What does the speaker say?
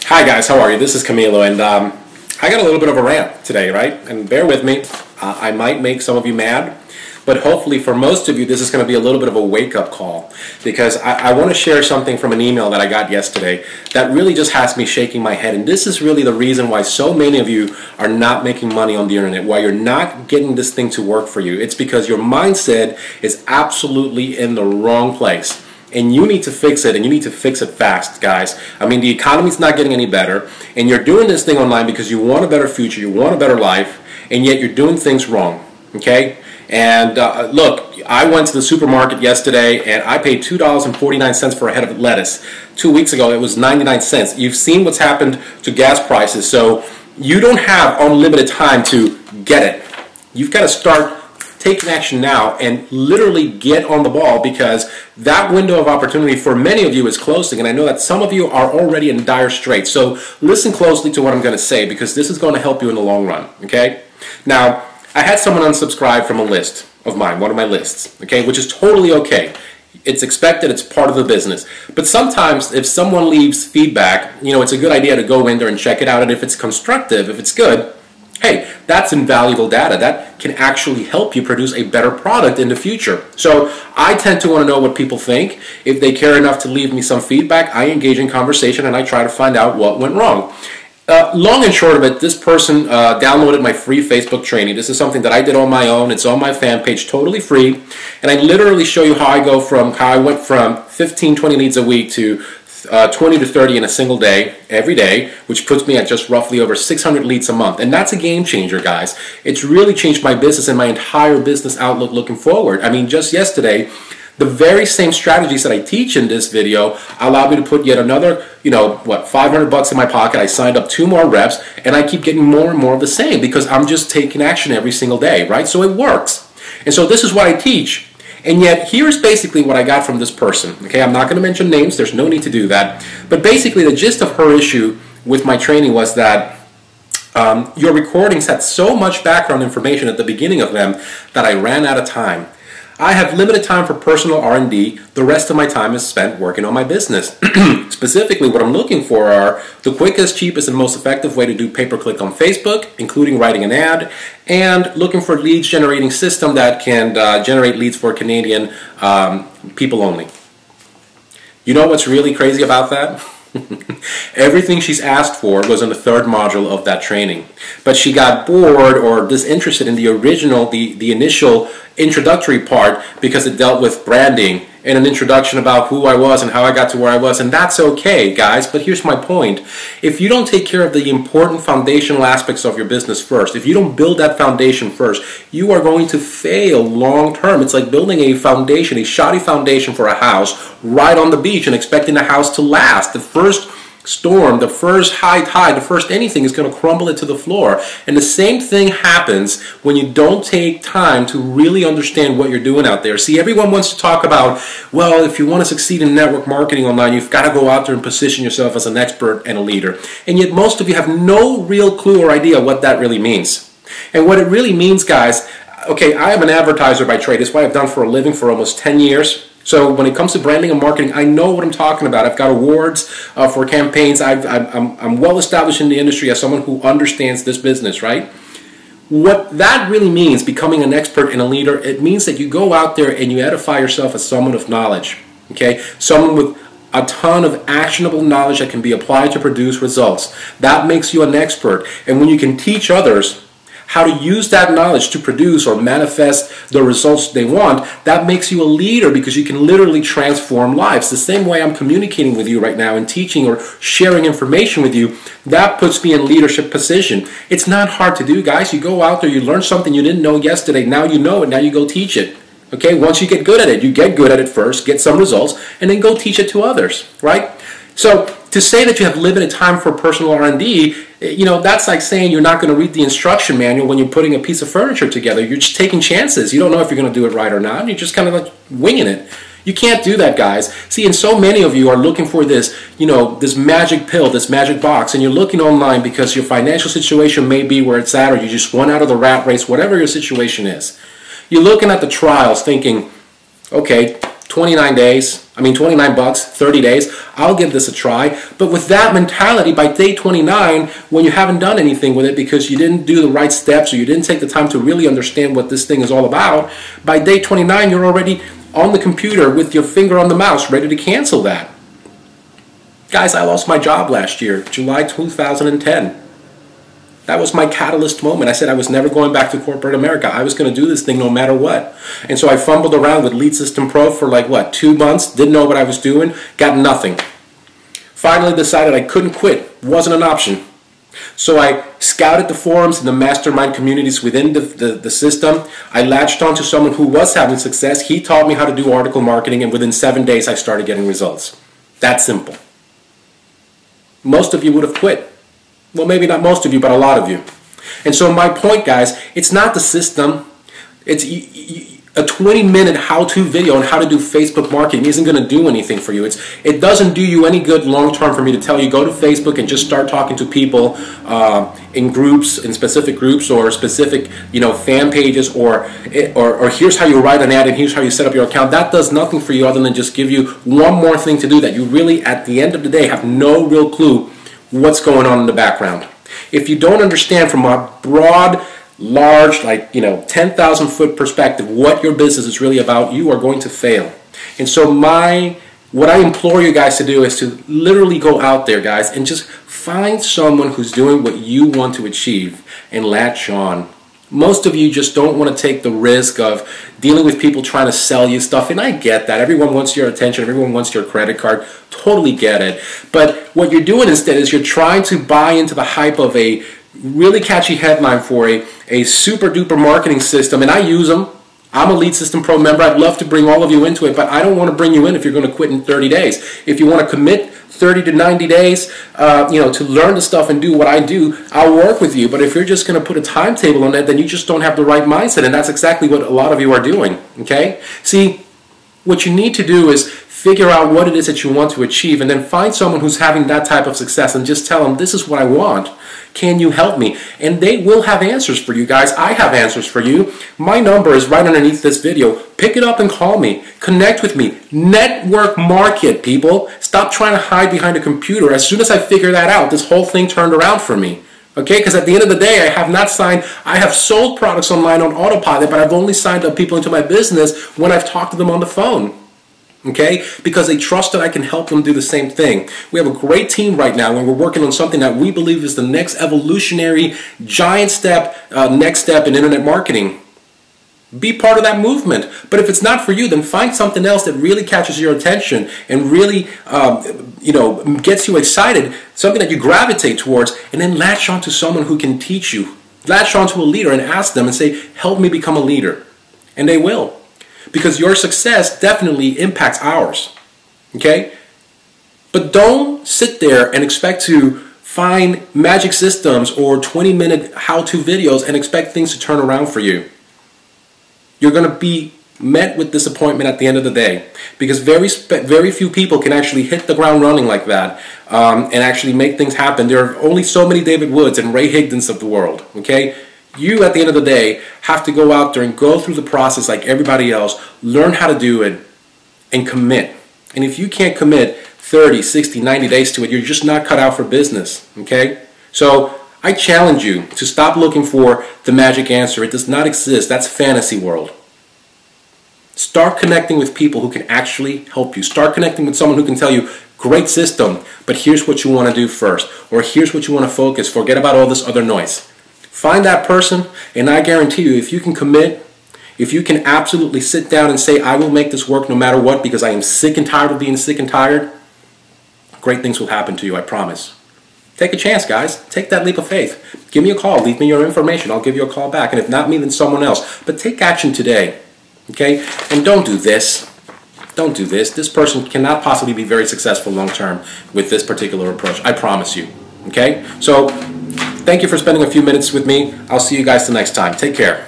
Hi guys, how are you? This is Camilo, and I got a little bit of a rant today, right? And bear with me. I might make some of you mad, but hopefully for most of you this is going to be a little bit of a wake-up call, because I want to share something from an email that I got yesterday that really just has me shaking my head. And this is really the reason why so many of you are not making money on the internet, why you're not getting this thing to work for you. It's because your mindset is absolutely in the wrong place. And you need to fix it, and you need to fix it fast, guys. I mean, the economy's not getting any better, and you're doing this thing online because you want a better future, you want a better life, and yet you're doing things wrong, okay? And look, I went to the supermarket yesterday, and I paid $2.49 for a head of lettuce. 2 weeks ago, it was 99 cents. You've seen what's happened to gas prices, so you don't have unlimited time to get it. You've got to start taking action now and literally get on the ball, because that window of opportunity for many of you is closing, and I know that some of you are already in dire straits. So listen closely to what I'm going to say, because this is going to help you in the long run, okay? Now, I had someone unsubscribe from a list of mine, one of my lists, okay, which is totally okay. It's expected, it's part of the business. But sometimes if someone leaves feedback, you know, it's a good idea to go in there and check it out, and if it's constructive, if it's good, hey, that's invaluable data. That can actually help you produce a better product in the future. So I tend to want to know what people think. If they care enough to leave me some feedback, I engage in conversation and I try to find out what went wrong. Long and short of it, this person downloaded my free Facebook training. This is something that I did on my own. It's on my fan page, totally free. And I literally show you how I went from 15, 20 leads a week to 20 to 30 in a single day, every day, which puts me at just roughly over 600 leads a month. And that's a game changer, guys. It's really changed my business and my entire business outlook looking forward. I mean, just yesterday, the very same strategies that I teach in this video allowed me to put yet another, you know, what, 500 bucks in my pocket. I signed up 2 more reps, and I keep getting more and more of the same because I'm just taking action every single day, right? So it works. And so this is what I teach. And yet, here's basically what I got from this person. Okay, I'm not going to mention names. There's no need to do that. But basically, the gist of her issue with my training was that your recordings had so much background information at the beginning of them that I ran out of time. I have limited time for personal R&D. The rest of my time is spent working on my business. Specifically, what I'm looking for are the quickest, cheapest, and most effective way to do pay-per-click on Facebook, including writing an ad, and looking for leads generating system that can generate leads for Canadian people only. You know what's really crazy about that? Everything she's asked for was in the 3rd module of that training, but she got bored or disinterested in the original, the initial introductory part, because it dealt with branding and an introduction about who I was and how I got to where I was. And that's okay, guys, but here's my point. If you don't take care of the important foundational aspects of your business first, if you don't build that foundation first, you are going to fail long term. It's like building a foundation, a shoddy foundation for a house right on the beach and expecting the house to last. The first storm, the first high tide, the first anything is going to crumble it to the floor. And the same thing happens when you don't take time to really understand what you're doing out there. See, everyone wants to talk about, well, if you want to succeed in network marketing online, you've got to go out there and position yourself as an expert and a leader. And yet most of you have no real clue or idea what that really means. And what it really means, guys, okay, I am an advertiser by trade. It's what I've done for a living for almost 10 years. So when it comes to branding and marketing, I know what I'm talking about. I've got awards for campaigns. I'm well established in the industry as someone who understands this business, right? What that really means, becoming an expert and a leader, it means that you go out there and you edify yourself as someone of knowledge, okay? Someone with a ton of actionable knowledge that can be applied to produce results. That makes you an expert. And when you can teach others how to use that knowledge to produce or manifest the results they want, that makes you a leader, because you can literally transform lives. The same way I'm communicating with you right now and teaching or sharing information with you, that puts me in leadership position. It's not hard to do, guys. You go out there, you learn something you didn't know yesterday, now you know it, now you go teach it. Okay, once you get good at it, you get good at it first, get some results, and then go teach it to others, right? So to say that you have limited time for personal R&D, you know, that's like saying you're not going to read the instruction manual when you're putting a piece of furniture together. You're just taking chances. You don't know if you're going to do it right or not. You're just kind of like winging it. You can't do that, guys. See, and so many of you are looking for this, you know, this magic pill, this magic box, and you're looking online because your financial situation may be where it's at, or you just want out of the rat race, whatever your situation is. You're looking at the trials thinking, okay, 29 days, I mean, 29 bucks, 30 days, I'll give this a try. But with that mentality, by day 29, when you haven't done anything with it because you didn't do the right steps or you didn't take the time to really understand what this thing is all about, by day 29, you're already on the computer with your finger on the mouse, ready to cancel that. Guys, I lost my job last year, July 2010. That was my catalyst moment. I said I was never going back to corporate America. I was going to do this thing no matter what. And so I fumbled around with Lead System Pro for like, what, 2 months? Didn't know what I was doing. Got nothing. Finally decided I couldn't quit. Wasn't an option. So I scouted the forums and the mastermind communities within the system. I latched on to someone who was having success. He taught me how to do article marketing, and within 7 days I started getting results. That simple. Most of you would have quit. Well, maybe not most of you, but a lot of you. And so my point, guys, it's not the system. It's a 20-minute how-to video on how to do Facebook marketing isn't going to do anything for you. It doesn't do you any good long-term for me to tell you go to Facebook and just start talking to people in groups, in specific groups or specific, fan pages, or here's how you write an ad and here's how you set up your account. That does nothing for you other than just give you one more thing to do that you really, at the end of the day, have no real clue what's going on in the background. If you don't understand from a broad, large, 10,000 foot perspective what your business is really about, you are going to fail. And so what I implore you guys to do is to literally go out there, guys, and just find someone who's doing what you want to achieve and latch on. Most of you just don't want to take the risk of dealing with people trying to sell you stuff, and I get that. Everyone wants your attention, everyone wants your credit card, totally get it. But what you're doing instead is you're trying to buy into the hype of a really catchy headline for a super duper marketing system, and I use them. I'm a Lead System Pro member. I'd love to bring all of you into it, but I don't want to bring you in if you're going to quit in 30 days. If you want to commit 30 to 90 days, to learn the stuff and do what I do, I'll work with you. But if you're just going to put a timetable on that, then you just don't have the right mindset, and that's exactly what a lot of you are doing, okay? See, what you need to do is figure out what it is that you want to achieve, and then find someone who's having that type of success and just tell them, this is what I want. Can you help me? And they will have answers for you guys. I have answers for you. My number is right underneath this video. Pick it up and call me. Connect with me. Network market, people. Stop trying to hide behind a computer. As soon as I figured that out, this whole thing turned around for me. Okay, because at the end of the day, I have sold products online on autopilot, but I've only signed up people into my business when I've talked to them on the phone. Okay, because they trust that I can help them do the same thing. We have a great team right now, and we're working on something that we believe is the next evolutionary giant step, next step in internet marketing. Be part of that movement. But if it's not for you, then find something else that really catches your attention and really, gets you excited, something that you gravitate towards, and then latch on to someone who can teach you. Latch on to a leader and ask them and say, help me become a leader. And they will. Because your success definitely impacts ours, okay? But don't sit there and expect to find magic systems or 20-minute how-to videos and expect things to turn around for you. You're going to be met with disappointment at the end of the day, because very few people can actually hit the ground running like that and actually make things happen. There are only so many David Woods and Ray Higdons of the world, okay? You, at the end of the day, have to go out there and go through the process like everybody else, learn how to do it, and commit. And if you can't commit 30, 60, 90 days to it, you're just not cut out for business, okay? So I challenge you to stop looking for the magic answer. It does not exist. That's fantasy world. Start connecting with people who can actually help you. Start connecting with someone who can tell you, great system, but here's what you want to do first, or here's what you want to focus. Forget about all this other noise. Find that person, and I guarantee you, if you can commit, if you can absolutely sit down and say, I will make this work no matter what because I am sick and tired of being sick and tired, great things will happen to you, I promise. Take a chance, guys. Take that leap of faith. Give me a call. Leave me your information. I'll give you a call back. And if not me, then someone else. But take action today, okay? And don't do this. Don't do this. This person cannot possibly be very successful long term with this particular approach. I promise you, okay? So thank you for spending a few minutes with me. I'll see you guys the next time. Take care.